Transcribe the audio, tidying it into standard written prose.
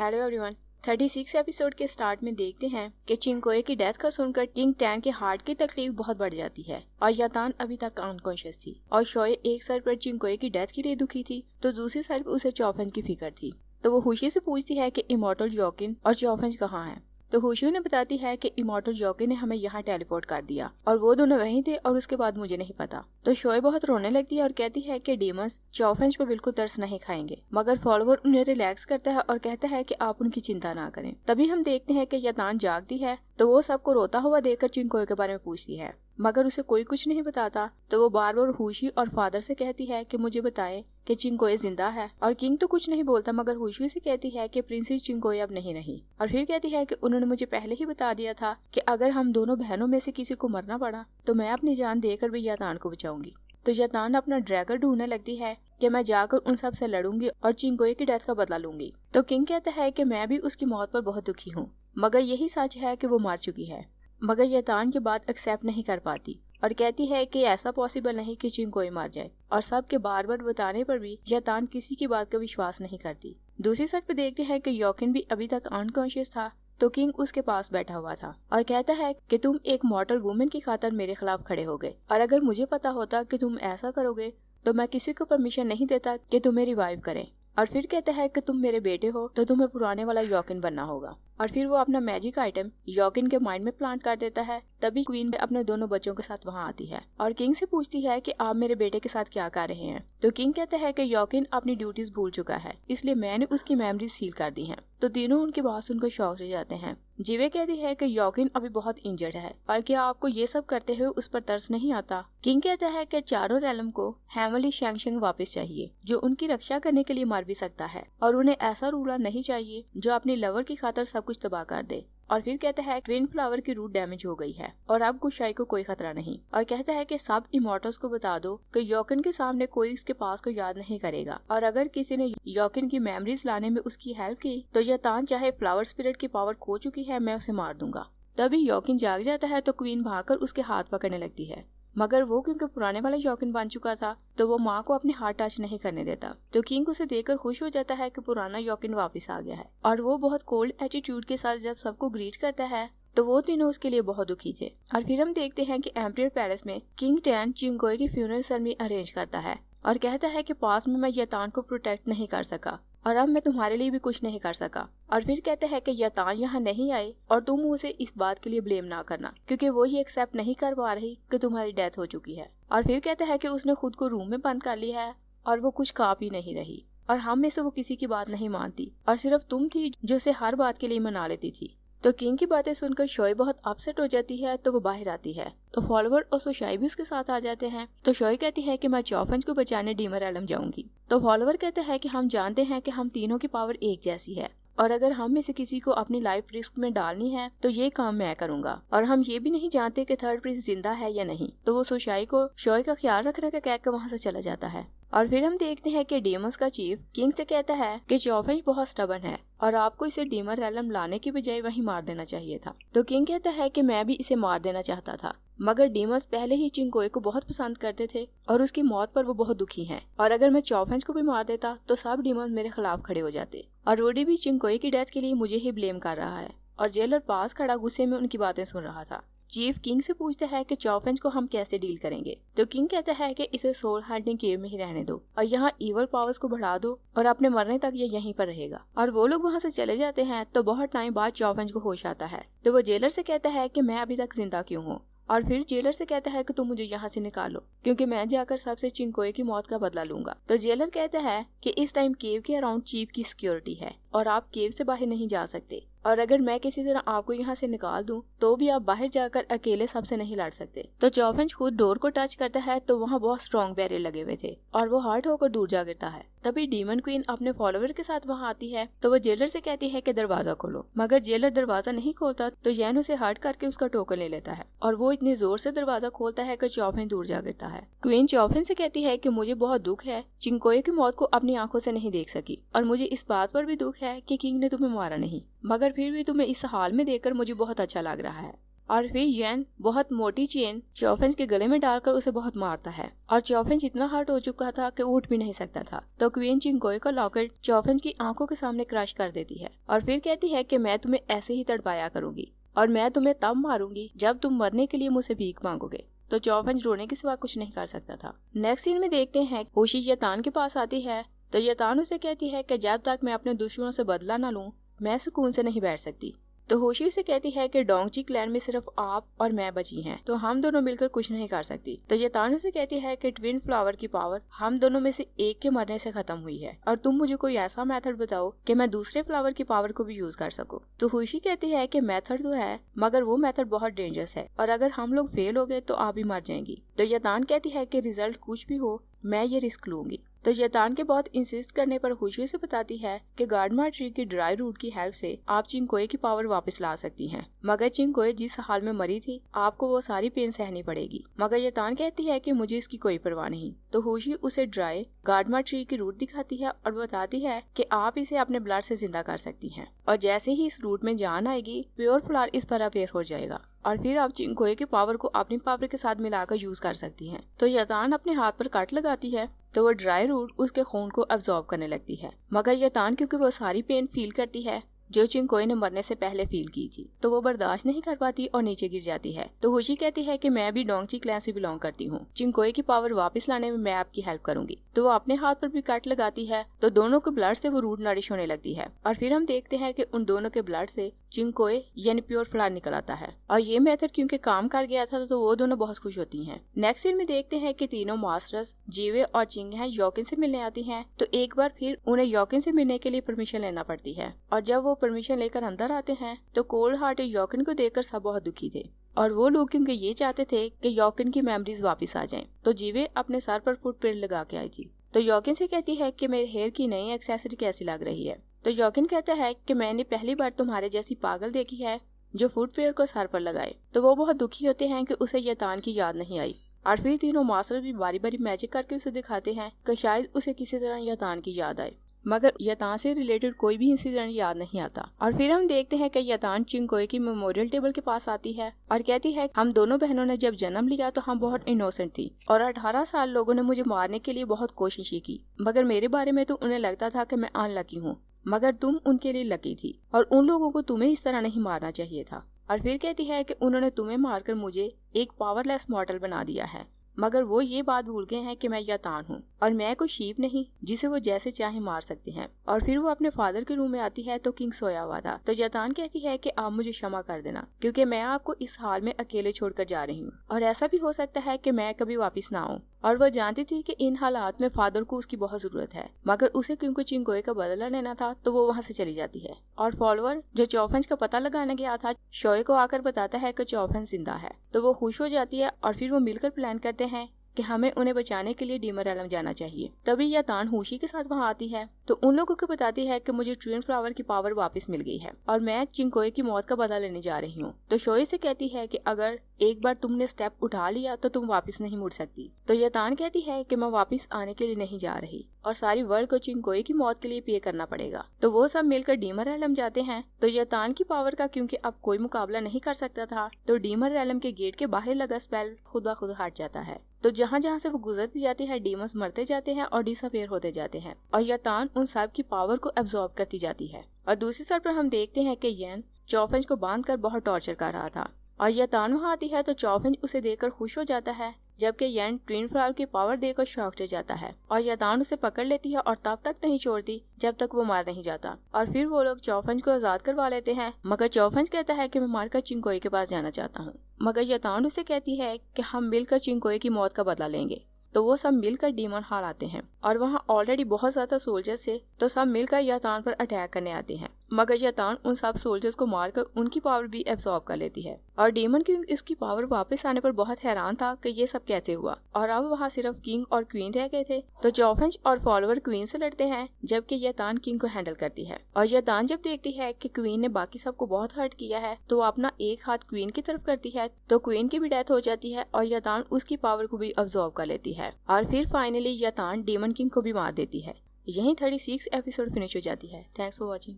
Hello everyone. 36 episode के start में देखते हैं कि चिंगकोए की डेथ का सुनकर किंग टैंग के हार्ट की तकलीफ बहुत बढ़ जाती है और यातान अभी तक अनकॉन्शियस थी और शोए एक साइड पर चिंगकोए की डेथ के लिए दुखी थी तो दूसरी साइड पर उसे चौफेंज की फिक्र थी। तो वो खुशी से पूछती है कि इमॉर्टल जोकिन और चौफेंज कहाँ हैं। तो हुशू ने बताती है कि इमॉर्टल जोकिन ने हमें यहाँ टेलीपोर्ट कर दिया और वो दोनों वहीं थे और उसके बाद मुझे नहीं पता। तो शोए बहुत रोने लगती है और कहती है कि डीमंस चौफेंज पर बिल्कुल तरस नहीं खाएंगे, मगर फॉलोवर उन्हें रिलैक्स करता है और कहता है कि आप उनकी चिंता ना करें। तभी हम देखते हैं कि यातान जागती है तो वो सबको रोता हुआ देखकर चिंगकोए के बारे में पूछती है, मगर उसे कोई कुछ नहीं बताता। तो वो बार बार हुशी और फादर से कहती है कि मुझे बताएं कि चिंगकोए जिंदा है, और किंग तो कुछ नहीं बोलता मगर हुशी से कहती है कि प्रिंसेस चिंगकोए अब नहीं रही। और फिर कहती है कि उन्होंने मुझे पहले ही बता दिया था कि अगर हम दोनों बहनों में से किसी को मरना पड़ा तो मैं अपनी जान देकर भी यातान को बचाऊंगी। तो यातान अपना ड्रैगन ढूंढने लगती है कि मैं जाकर उन सब से लड़ूंगी और चिंगकोए की डेथ का बदला लूंगी। तो किंग कहता है कि मैं भी उसकी मौत पर बहुत दुखी हूँ, मगर यही सच है कि वो मर चुकी है। मगर यातान की बात एक्सेप्ट नहीं कर पाती और कहती है कि ऐसा पॉसिबल नहीं कि चिंगकोए मर जाए, और सबके बार बार बताने पर भी यातान किसी की बात का विश्वास नहीं करती। दूसरी साइड पे देखते हैं कि योकिन भी अभी तक अनकॉन्शियस था तो किंग उसके पास बैठा हुआ था और कहता है कि तुम एक मॉर्टल वुमेन की खातिर मेरे खिलाफ खड़े हो गए, और अगर मुझे पता होता कि तुम ऐसा करोगे तो मैं किसी को परमिशन नहीं देता कि तुम्हें रिवाइव करें। और फिर कहता है कि तुम मेरे बेटे हो तो तुम्हें पुराने वाला योकिन बनना होगा। और फिर वो अपना मैजिक आइटम योकिन के माइंड में प्लांट कर देता है। तभी क्वीन अपने दोनों बच्चों के साथ वहाँ आती है और किंग से पूछती है कि आप मेरे बेटे के साथ क्या कर रहे हैं। तो किंग कहता है कि योकिन अपनी ड्यूटीज भूल चुका है, इसलिए मैंने उसकी मेमोरीज सील कर दी हैं। तो तीनों उनकी बात सुनकर शॉक हो जाते हैं। जीवे कहती है कि योकिन अभी बहुत इंजर्ड है और क्या आपको ये सब करते हुए उस पर तरस नहीं आता। किंग कहता है कि चारों रेलम को हेमली शैंगशंग वापस चाहिए जो उनकी रक्षा करने के लिए मर भी सकता है, और उन्हें ऐसा रूलर नहीं चाहिए जो अपनी लवर की खातिर सब कुछ तबाह कर दे। और फिर कहता है ट्विन फ्लावर की रूट डैमेज हो गई है और अब गुशाई को कोई खतरा नहीं, और कहता है कि सब इमॉर्टल्स को बता दो कि योकिन के सामने कोई इसके पास को याद नहीं करेगा, और अगर किसी ने योकिन की मेमोरीज लाने में उसकी हेल्प की तो यातान चाहे फ्लावर स्पिरिट की पावर खो चुकी है, मैं उसे मार दूंगा। तभी योकिन जाग जाता है तो क्वीन भागकर उसके हाथ पकड़ने लगती है, मगर वो क्योंकि पुराने वाला योकिन बन चुका था तो वो माँ को अपने हाथ टच नहीं करने देता। तो किंग उसे देखकर खुश हो जाता है कि पुराना योकिन वापस आ गया है, और वो बहुत कोल्ड एटीट्यूड के साथ जब सबको ग्रीट करता है तो वो तीनों उसके लिए बहुत दुखी थे। और फिर हम देखते हैं कि एम्पायर पैलेस में किंग टैन चिंगकोए की फ्यूनरल सेरेमनी अरेंज करता है और कहता है कि पास में मैं यातान को प्रोटेक्ट नहीं कर सका और अब मैं तुम्हारे लिए भी कुछ नहीं कर सका। और फिर कहते हैं कि यातान यहाँ नहीं आए और तुम उसे इस बात के लिए ब्लेम ना करना क्योंकि वो ये एक्सेप्ट नहीं कर पा रही कि तुम्हारी डेथ हो चुकी है। और फिर कहते हैं कि उसने खुद को रूम में बंद कर लिया है और वो कुछ खा पी नहीं रही, और हम में से वो किसी की बात नहीं मानती और सिर्फ तुम थी जो उसे हर बात के लिए मना लेती थी। तो किंग की बातें सुनकर शोए बहुत अपसेट हो जाती है तो वो बाहर आती है तो फॉलोवर और सोशाई भी उसके साथ आ जाते हैं। तो शोए कहती है कि मैं चौफेंज को बचाने डीमर एलम जाऊंगी। तो फॉलोवर कहते हैं कि हम जानते हैं कि हम तीनों की पावर एक जैसी है, और अगर हम में से किसी को अपनी लाइफ रिस्क में डालनी है तो ये काम मैं करूंगा, और हम ये भी नहीं जानते कि थर्ड प्रिंस जिंदा है या नहीं। तो वो सोशाई को शोए का ख्याल रखने का कहकर वहाँ से चला जाता है। और फिर हम देखते हैं कि डेमस का चीफ किंग से कहता है कि चौफेंज बहुत स्टबर्न है और आपको इसे डीमर रेलम लाने की बजाय वहीं मार देना चाहिए था। तो किंग कहता है कि मैं भी इसे मार देना चाहता था, मगर डीमस पहले ही चिंगकोए को बहुत पसंद करते थे और उसकी मौत पर वो बहुत दुखी हैं, और अगर मैं चौफेंज को भी मार देता तो सब डीमस मेरे खिलाफ खड़े हो जाते। और रोडी भी चिंगकोए की डेथ के लिए मुझे ही ब्लेम कर रहा है, और जेलर पास खड़ा गुस्से में उनकी बातें सुन रहा था। चीफ किंग से पूछता है कि चौफेंज को हम कैसे डील करेंगे। तो किंग कहता है कि इसे सोल हंटिंग केव में ही रहने दो और यहाँ इवल पावर्स को बढ़ा दो और अपने मरने तक ये यहीं पर रहेगा। और वो लोग वहाँ से चले जाते हैं तो बहुत टाइम बाद चौफेंज को होश आता है। तो वो जेलर से कहता है कि मैं अभी तक जिंदा क्यों हूँ, और फिर जेलर से कहता है कि तुम मुझे यहाँ से निकालो क्योंकि मैं जाकर सबसे चिंगकोए की मौत का बदला लूंगा। तो जेलर कहता है कि इस टाइम केव के अराउंड चीफ की सिक्योरिटी है और आप केव से बाहर नहीं जा सकते, और अगर मैं किसी तरह आपको यहाँ से निकाल दूं तो भी आप बाहर जाकर अकेले सबसे नहीं लड़ सकते। तो चौफेंज खुद डोर को टच करता है तो वहाँ बहुत स्ट्रॉन्ग बैरियर लगे हुए थे और वो हर्ट होकर दूर जा गिरता है। तभी डीमन क्वीन अपने फॉलोवर के साथ वहाँ आती है तो वो जेलर से कहती है कि दरवाजा खोलो, मगर जेलर दरवाजा नहीं खोलता तो यैन उसे हर्ट करके उसका टोकन ले लेता है और वो इतनी जोर से दरवाजा खोलता है कि चौफेंज दूर जा गिरता है। क्वीन चौफेंज से कहती है कि मुझे बहुत दुख है, चिंगकोए की मौत को अपनी आंखों से नहीं देख सकी, और मुझे इस बात पर भी दुख है कि किंग ने तुम्हें मारा नहीं, मगर फिर भी तुम्हें इस हाल में देखकर मुझे बहुत अच्छा लग रहा है। और फिर यन बहुत मोटी चेन चौफेंज के गले में डालकर उसे बहुत मारता है और चौफेंज इतना हर्ट हो चुका था कि उठ भी नहीं सकता था। तो क्वीन चिंगकोई का लॉकेट चौफेंज की आंखों के सामने क्रश कर देती है और फिर कहती है कि मैं तुम्हें ऐसे ही तड़पाया करूंगी और मैं तुम्हें तब मारूंगी जब तुम मरने के लिए मुझसे भीख मांगोगे। तो चौफेंज रोने के सिवा कुछ नहीं कर सकता था। नेक्स्ट सीन में देखते हैं होशी यतान के पास आती है तो यतान उसे कहती है कि जब तक मैं अपने दुश्मनों से बदला न लूं मैं सुकून से नहीं बैठ सकती। तो होशी उसे कहती है कि डोंगची क्लैन में सिर्फ आप और मैं बची हैं, तो हम दोनों मिलकर कुछ नहीं कर सकती। तो यतान उसे कहती है कि ट्विन फ्लावर की पावर हम दोनों में से एक के मरने से खत्म हुई है और तुम मुझे कोई ऐसा मेथड बताओ कि मैं दूसरे फ्लावर की पावर को भी यूज कर सकूं। तो होशी कहती है कि मेथड तो है मगर वो मेथड बहुत डेंजरस है और अगर हम लोग फेल हो गए तो आप भी मर जाएंगी। तो यतान कहती है कि रिजल्ट कुछ भी हो मैं ये रिस्क लूंगी। तो यतान के बहुत इंसिस्ट करने पर होशी से बताती है कि गार्डमा ट्री की ड्राई रूट की हेल्प से आप चिंगकोई की पावर वापस ला सकती हैं, मगर चिंगकोई जिस हाल में मरी थी आपको वो सारी पेन सहनी पड़ेगी। मगर यतान कहती है कि मुझे इसकी कोई परवाह नहीं। तो होशी उसे ड्राई गार्डमा ट्री की रूट दिखाती है और बताती है कि आप इसे अपने ब्लड से जिंदा कर सकती हैं और जैसे ही इस रूट में जान आएगी प्योर फ्लावर इस पर अपेयर हो जाएगा और फिर आप चिंगकोई की पावर को अपनी पावर के साथ मिलाकर यूज कर सकती हैं। तो यतान अपने हाथ पर कट लगाती है तो वो ड्राई रूट उसके खून को अब्सॉर्ब करने लगती है, मगर यतान क्योंकि वो सारी पेन फील करती है जो चिंगकोई ने मरने से पहले फील की थी तो वो बर्दाश्त नहीं कर पाती और नीचे गिर जाती है। तो होशी कहती है कि मैं भी डोंगची क्लैन से बिलोंग करती हूँ, चिंगकोई की पावर वापस लाने में मैं आपकी हेल्प करूंगी। तो वो अपने हाथ पर भी कट लगाती है तो दोनों के ब्लड से वो रूट नरिश होने लगती है और फिर हम देखते हैं कि उन दोनों के ब्लड से चिंगकोई यानी प्योर फ्लावर निकल आता है और ये मेथड क्योंकि काम कर गया था तो वो दोनों बहुत खुश होती हैं। नेक्स्ट सीन में देखते हैं कि तीनों मास्टर्स जीवे और चिंग हैं योकिन से मिलने आती हैं। तो एक बार फिर उन्हें योकिन से मिलने के लिए परमिशन लेना पड़ती है और जब वो परमिशन लेकर अंदर आते हैं तो कोल्ड हार्टेड योकिन को देखकर सब बहुत दुखी थे और वो लोग क्योंकि ये चाहते थे कि योकिन की मेमोरीज वापस आ जाएं। तो जीवे अपने सर पर फुटप्रिंट लगा के आई थी। तो योकिन से कहती है कि मेरे हेयर की नई एक्सेसरी कैसी लग रही है। तो योकिन कहता है कि मैंने पहली बार तुम्हारे जैसी पागल देखी है जो फुटवेयर को सर पर लगाए। तो वो बहुत दुखी होते हैं कि उसे यतान की याद नहीं आई और फिर तीनों मास्टर भी बारी बारी मैजिक करके उसे दिखाते हैं कि शायद उसे किसी तरह यतान की याद आए, मगर यतान से रिलेटेड कोई भी इंसिडेंट याद नहीं आता। और फिर हम देखते हैं कि यतान चिंगकोई की मेमोरियल टेबल के पास आती है और कहती है हम दोनों बहनों ने जब जन्म लिया तो हम बहुत इनोसेंट थी और 18 साल लोगों ने मुझे मारने के लिए बहुत कोशिशें की, मगर मेरे बारे में तो उन्हें लगता था कि मैं अनलकी हूँ, मगर तुम उनके लिए लकी थी और उन लोगों को तुम्हें इस तरह नहीं मारना चाहिए था। और फिर कहती है कि उन्होंने तुम्हें मारकर मुझे एक पावरलेस मॉडल बना दिया है, मगर वो ये बात भूल गए हैं कि मैं यतान हूँ और मैं कोई शीप नहीं जिसे वो जैसे चाहे मार सकते हैं। और फिर वो अपने फादर के रूम में आती है तो किंग सोया हुआ था। तो यतान कहती है कि आप मुझे क्षमा कर देना क्योंकि मैं आपको इस हाल में अकेले छोड़कर जा रही हूँ और ऐसा भी हो सकता है कि मैं कभी वापस ना आऊँ। और वह जानती थी कि इन हालात में फादर को उसकी बहुत जरूरत है, मगर उसे क्योंकि चिंगकोई का बदला लेना था तो वो वहाँ से चली जाती है। और फॉलोअर जो चौफेंज का पता लगाने गया था शोए को आकर बताता है कि चौफेंज जिंदा है। तो वो खुश हो जाती है और फिर वो मिलकर प्लान करते हैं कि हमें उन्हें बचाने के लिए डीमर एलम जाना चाहिए। तभी यतान होशी के साथ वहाँ आती है तो उन लोगों को बताती है कि मुझे ट्विन फ्लावर की पावर वापस मिल गई है और मैं चिंगकोई की मौत का बदला लेने जा रही हूँ। तो शोए से कहती है कि अगर एक बार तुमने स्टेप उठा लिया तो तुम वापस नहीं मुड़ सकती। तो यतान कहती है कि मैं वापस आने के लिए नहीं जा रही और सारी वर्ल्ड को चिंगकोई की मौत के लिए पे करना पड़ेगा। तो वो सब मिलकर डीमर एलम जाते हैं। तो यतान की पावर का क्योंकि अब कोई मुकाबला नहीं कर सकता था तो डीमर एलम के गेट के बाहर लगा स्पेल खुद ब खुद हट जाता है। तो जहाँ जहाँ से वो गुजरती जाती है डीमंस मरते जाते हैं और डिसअपीयर होते जाते हैं और यतान उन सब की पावर को एब्जॉर्ब करती जाती है। और दूसरी साइड पर हम देखते हैं कि यन चौफेंज को बांधकर बहुत टॉर्चर कर रहा था और यतान वहाँ आती है तो चौफेंज उसे देखकर खुश हो जाता है, जबकि यन ट्विन फ्लावर की पावर देकर शॉक हो जाता है और यतान उसे पकड़ लेती है और तब तक नहीं छोड़ती जब तक वो मार नहीं जाता। और फिर वो लोग चौफेंज को आजाद करवा लेते हैं, मगर चौफेंज कहता है कि मैं मारकर चिंगकोई के पास जाना चाहता हूँ। मगर यतान उसे कहती है कि हम मिलकर चिंगकोई की मौत का बदला लेंगे। तो वो सब मिलकर डीमन हॉल आते हैं और वहाँ ऑलरेडी बहुत ज्यादा सोल्जर्स थे तो सब मिलकर यतान पर अटैक करने आते हैं, मगर यतान उन सब सोल्जर्स को मारकर उनकी पावर भी एब्सॉर्ब कर लेती है। और डीमन किंग इसकी पावर वापस आने पर बहुत हैरान था कि ये सब कैसे हुआ और अब वहाँ सिर्फ किंग और क्वीन रह गए थे। तो चौफेंज और फॉलोअर क्वीन से लड़ते हैं जबकि यतान किंग को हैंडल करती है। और यतान जब देखती है कि क्वीन ने बाकी सबको बहुत हर्ट किया है तो वो अपना एक हाथ क्वीन की तरफ करती है तो क्वीन की भी डेथ हो जाती है और यतान उसकी पावर को भी अब्सॉर्ब कर लेती है। और फिर फाइनली यतान डीमन किंग को भी मार देती है। यहीं 36 एपिसोड फिनिश हो जाती है। Thanks for watching.